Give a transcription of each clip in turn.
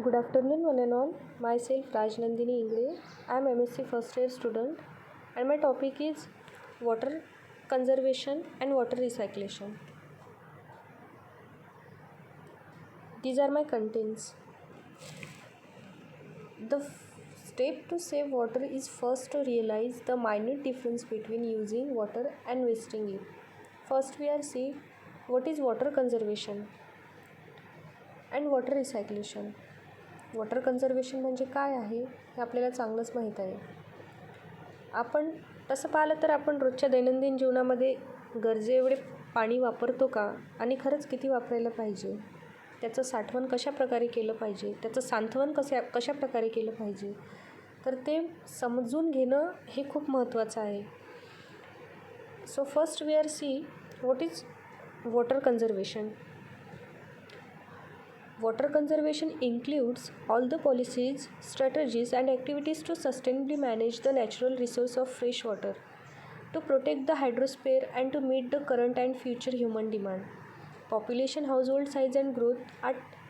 Good afternoon, one and all. Myself Rajnandini Ingre. I am MSc first year student, and my topic is water conservation and water recyclation. These are my contents. The step to save water is first to realize the minute difference between using water and wasting it. First, we are see what is water conservation and water recyclation. Water conservation म्हणजे काय आहे हे आपल्याला चांगलंच माहीत आहे. आपण तसं पाहिलं तर आपण रोजच्या दैनंदिन जीवनामध्ये गरजेएवढे पाणी वापरतो का आणि खरंच किती वापरायला पाहिजे, त्याचं साठवण कशाप्रकारे केलं पाहिजे, त्याचं सांत्वन कशाप्रकारे केलं पाहिजे, तर ते समजून घेणं हे खूप महत्त्वाचं आहे. So first we are see what is water conservation. Water conservation includes all the policies, strategies, and activities to sustainably manage the natural resource of fresh water, to protect the hydrosphere, and to meet the current and future human demand. Population, household size, and growth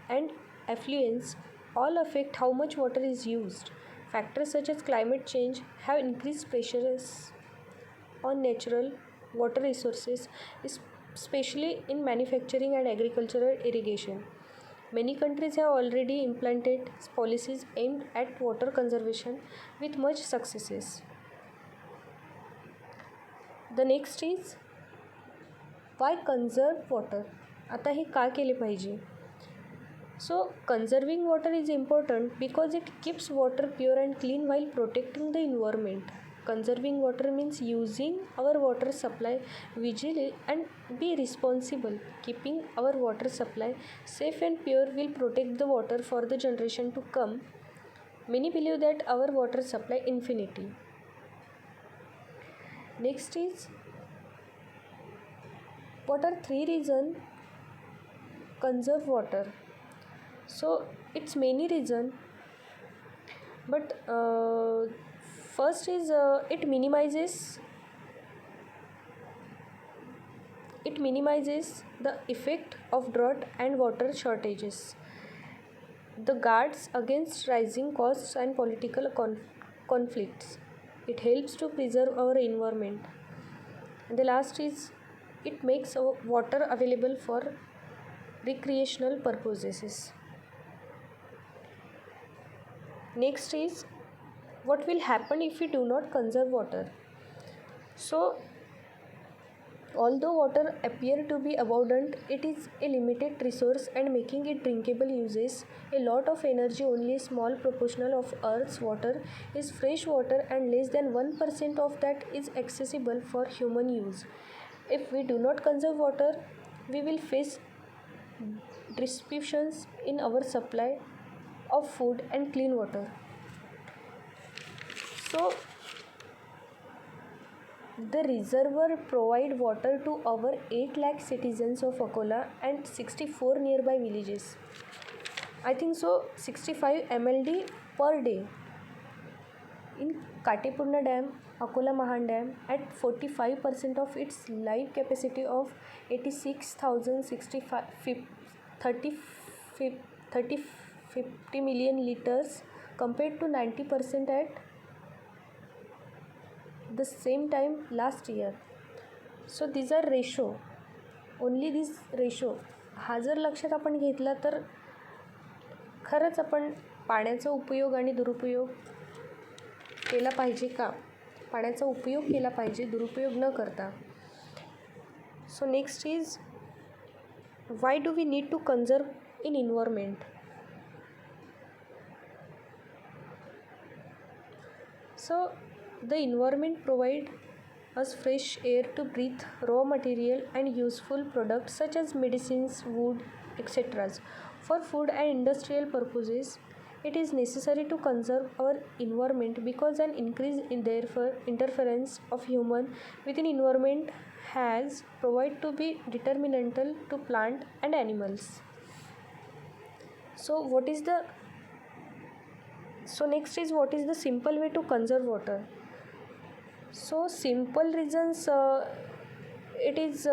and affluence all affect how much water is used. Factors such as climate change have increased pressures on natural water resources, especially in manufacturing and agricultural irrigation. Many countries have already implemented policies aimed at water conservation with much successes. The next is why conserve water. आता हे का केले पाहिजे. So conserving water is important because it keeps water pure and clean while protecting the environment. Conserving water means using our water supply wisely and be responsible. Keeping our water supply safe and pure will protect the water for the generation to come. Many believe that our water supply infinity. Next is what are 3 reasons conserve water. So it's many reasons, but first is it minimizes the effect of drought and water shortages. The guards against rising costs and political conflicts. It helps to preserve our environment. And the last is it makes our water available for recreational purposes. Next is what will happen if we do not conserve water. So although water appears to be abundant, it is a limited resource, and making it drinkable uses a lot of energy. Only a small proportion of Earth's water is fresh water, and less than 1% of that is accessible for human use. If we do not conserve water, we will face disruptions in our supply of food and clean water. So the reservoir provide water to over 8 lakh citizens of Akola and 64 nearby villages. I think so 65 MLD per day. In Katepurna Dam, Akola Mahan Dam, at 45% of its live capacity of 50 million liters compared to 90% at the same time last year. So these are ratio. Only this ratio. हा जर लक्षात आपण घेतला तर खरंच आपण पाण्याचा उपयोग आणि दुरुपयोग केला पाहिजे का. पाण्याचा उपयोग केला पाहिजे दुरुपयोग न करता. So next is why do we need to conserve in environment. So the environment provide us fresh air to breathe, raw material and useful products such as medicines, wood, etc. For food and industrial purposes, it is necessary to conserve our environment because an increase in therefore interference of human within environment has proved to be detrimental to plant and animals. So next is what is the simple way to conserve water. So simple reasons it is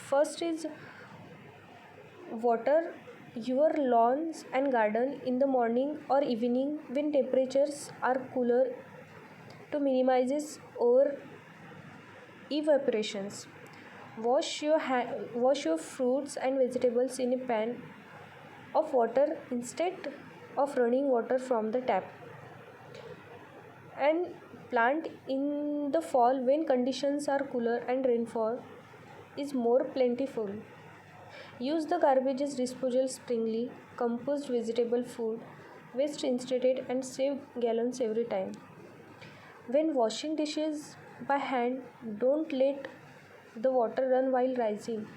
first is Water your lawns and garden in the morning or evening when temperatures are cooler to minimize over evaporations. Wash your fruits and vegetables in a pan of water instead of running water from the tap. And plant in the fall when conditions are cooler and rainfall is more plentiful. Use the garbages disposal springly, compost vegetable food, waste instead and save gallons every time. When washing dishes by hand, don't let the water run while rising.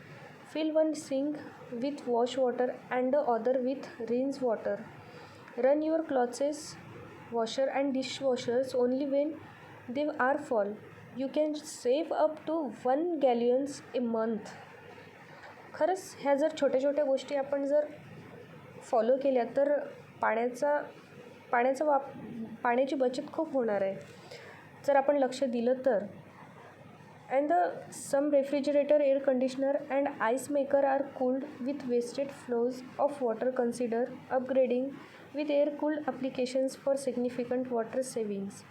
Fill one sink with wash water and the other with rinse water. Run your clothes washer and dishwashers only when they are full. You can save up to 1 gallons a month. खरंच ह्या जर छोट्या छोट्या गोष्टी आपण जर follow केल्या तर पाण्याची बचत खूप होणार आहे जर आपण लक्ष दिलं तर. And some refrigerator, air conditioner and ice maker are cooled with wasted flows of water. Consider upgrading with air cooled applications for significant water savings.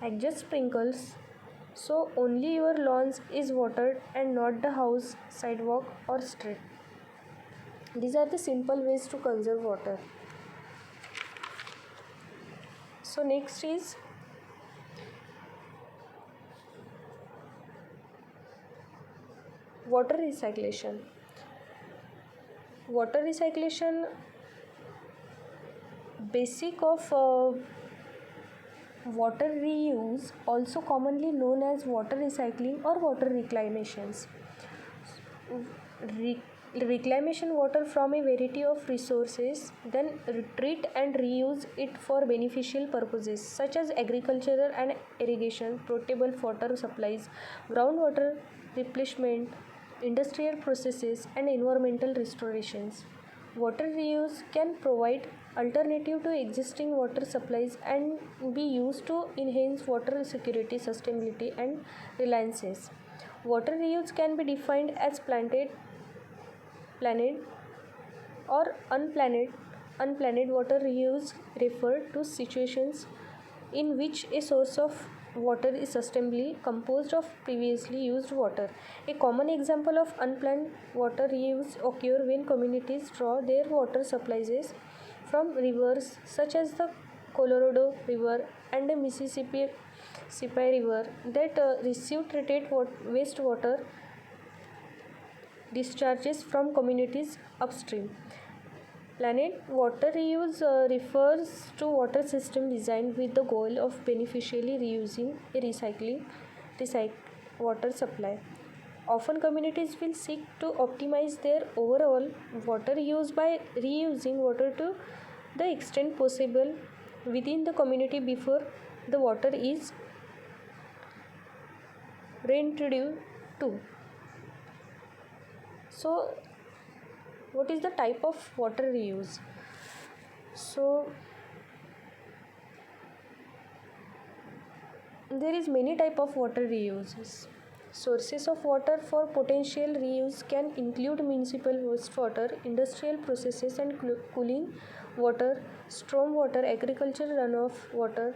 Adjust sprinkles so only your lawns is watered and not the house, sidewalk or street. These are the simple ways to conserve water. So next is water recyclation. Water recyclation basic of water reuse, also commonly known as water recycling or water reclamations. Reclamation water from a variety of resources, then treat and reuse it for beneficial purposes such as agricultural and irrigation, potable water supplies, groundwater replenishment, industrial processes and environmental restorations. Water reuse can provide alternative to existing water supplies and be used to enhance water security, sustainability and reliances. Water reuse can be defined as planned or unplanned water reuse refer to situations in which a source of water is sustainably composed of previously used water. A common example of unplanned water reuse occur when communities draw their water supplies from rivers such as the Colorado River and the Mississippi River that receive treated wastewater discharges from communities upstream. Planned water reuse refers to water system designed with the goal of beneficially reusing a recycling water supply. Often communities will seek to optimize their overall water use by reusing water to the extent possible within the community before the water is reintroduced to. So what is the type of water reuse? So there is many type of water reuses. Sources of water for potential reuse can include municipal wastewater, industrial processes and cooling water, storm water, agricultural runoff water,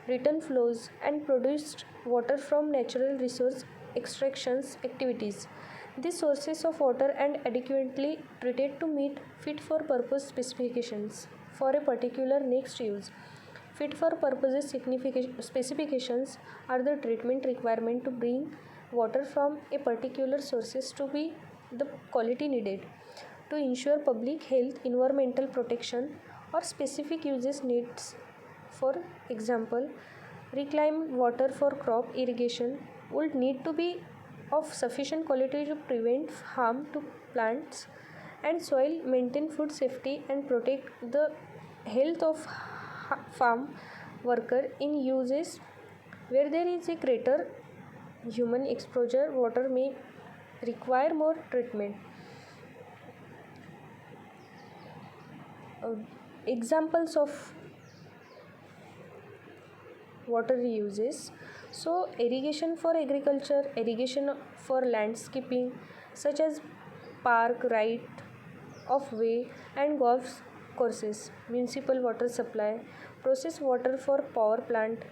return flows and produced water from natural resource extractions activities. These sources of water are adequately treated to meet fit for purpose specifications for a particular next use. Fit for purposes specifications are the treatment requirement to bring water from a particular sources to be the quality needed to ensure public health, environmental protection or specific uses needs. For example, reclaimed water for crop irrigation would need to be of sufficient quality to prevent harm to plants and soil, maintain food safety and protect the health of farm worker. In uses where there is a greater human exposure, water may require more treatment. Examples of water reuses. So irrigation for agriculture, irrigation for landscaping such as park, right, of way and golf courses, municipal water supply, process water for power plant,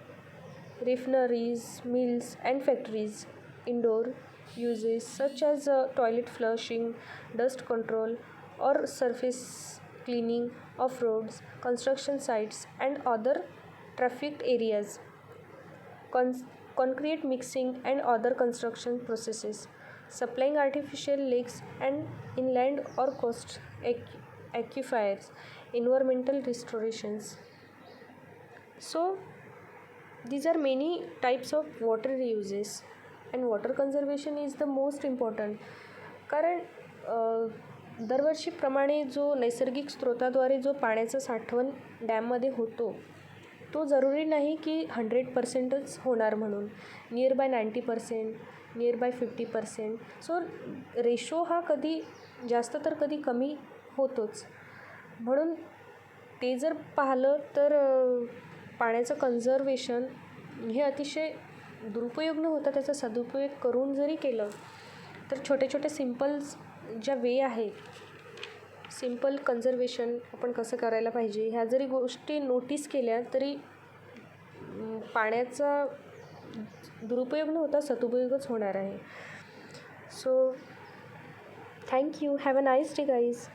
refineries, mills, and factories, indoor uses such as toilet flushing, dust control, or surface cleaning of roads, construction sites, and other trafficked areas, con- concrete mixing, and other construction processes, supplying artificial lakes and inland or coast aquifers, environmental restorations. So, these are many types of water uses, and water conservation is the most important. कारण दरवर्षीप्रमाणे जो नैसर्गिक स्रोताद्वारे जो पाण्याचा साठवण डॅममध्ये होतो तो जरुरी नाही की 100%च होणार म्हणून. Near by 90%, near by 50%. So ratio हा कधी जास्त तर कधी कमी होतोच. म्हणून ते जर पाहिलं तर पाण्याचं कन्झर्वेशन हे अतिशय दुरुपयोग न होता त्याचा सदुपयोग करून जरी केलं तर छोटे छोटे सिम्पल्स ज्या वे आहेत, सिम्पल कन्झर्वेशन आपण कसं करायला पाहिजे ह्या जरी गोष्टी नोटीस केल्या तरी पाण्याचा दुरुपयोग न होता सदुपयोगच होणार आहे. So thank you. Have a nice day guys.